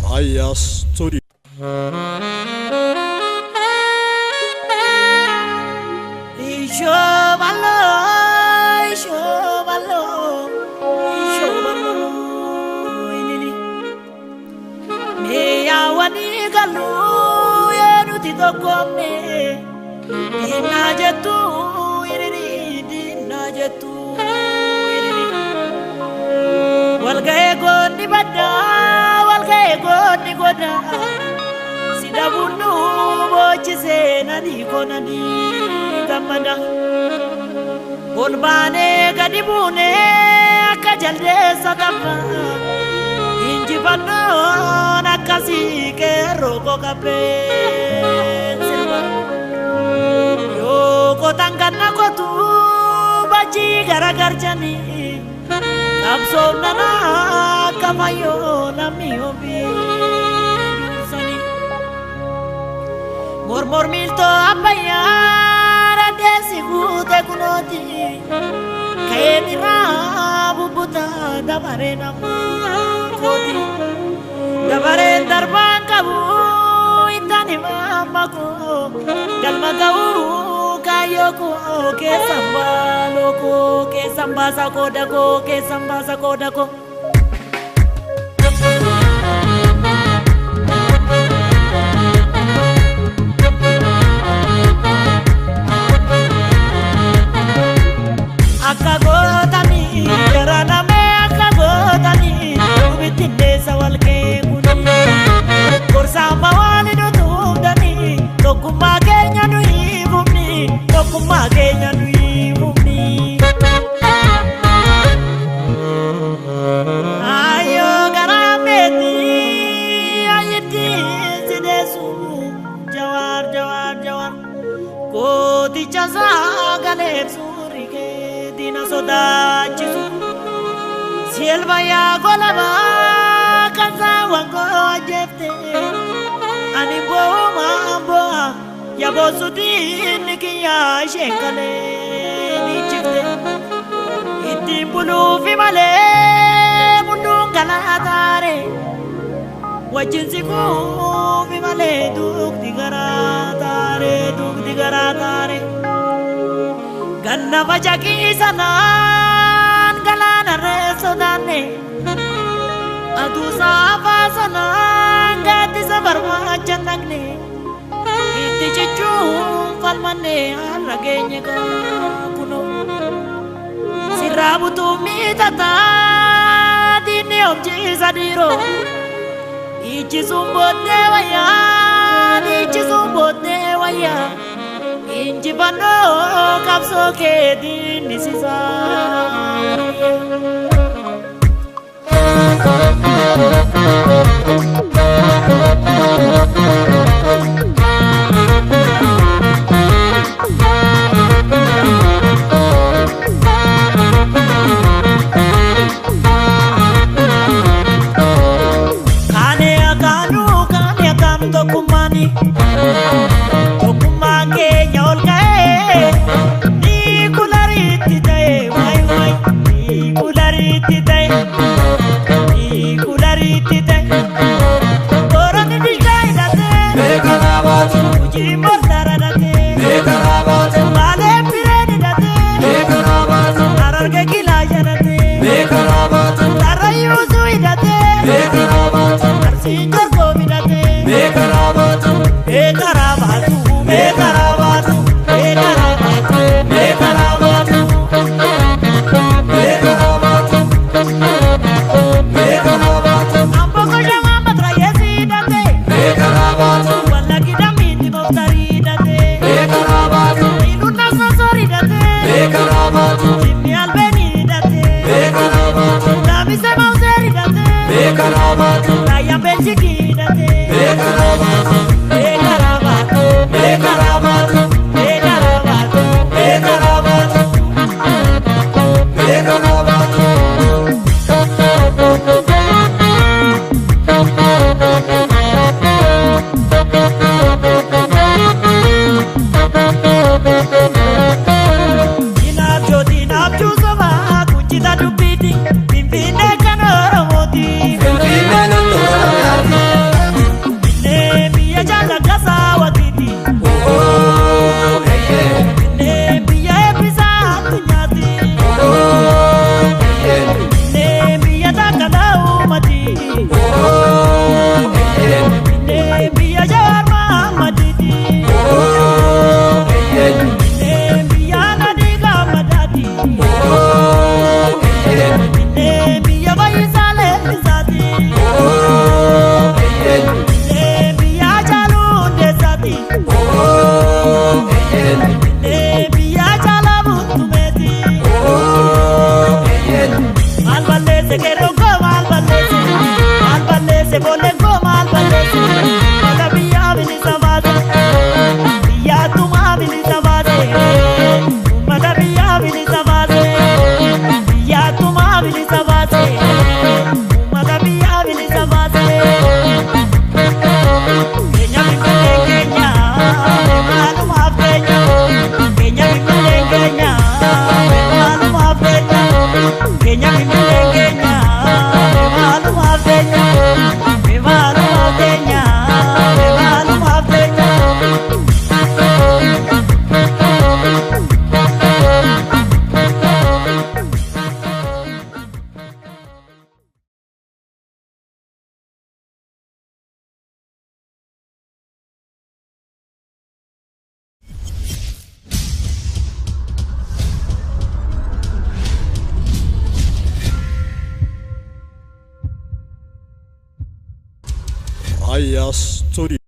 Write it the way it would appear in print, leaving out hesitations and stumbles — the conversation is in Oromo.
Fire Studio. Walgae goni bada, walgae goni goda. Sida bunu bochise nani konani gamada. Bonbane gadi bune akajalde sadapa. Inji bano nakasi ke roko kape. Yo kotangana kotu baji garagarjani. Absornana kamayo nami hobi sani mor milto apaya radesi gute kunoti kaedira bubuta dabare namu koti dabare darban kabu itani mamaku galmagau kayoko ke sambaloko ke sambasa kodako akagotani jarana me akagotani ubitinde sawalke kuni korsa mawali do tumdani dokuma kenya nu ibumi dokuma kenya nu ibumi ayo garameti ayeti sidesu jawar koti chaza galepsu dina sodachisu silva ya golaba kanza wango jefte ani bo ya bosudin kiya shenkale ni chifte itibulu fimale mundungala tare wajinsiku fimale duk digara tare ganna bajaki sanan galana resodane adu safa sanan gati sabarma channagne iti chichu falmane aragenya ka kuno sirabu tu mitata dini obji sadiro ichi sumbote waya inji bano kapso ke dini sisa kane akanu tokumani Dubiti, Pimpine Kanoro Moti, Pimpine Kanoro Moti. baase boolle koo maal balleessi mata biyyaa bilisa baase biyyaattumaa bilisa baase mata biyyaa bilisa baase biyyaattumaa bilisa baase mata biyyaa bilisa baase keenya bimmalee keenya maalumaaf keenya keenya bimmalee keenya maalumaaf keenya keenya bimmalee keenya maalumaaf keenya maalumaaf keenya maalumaaf keenya Aya Studio.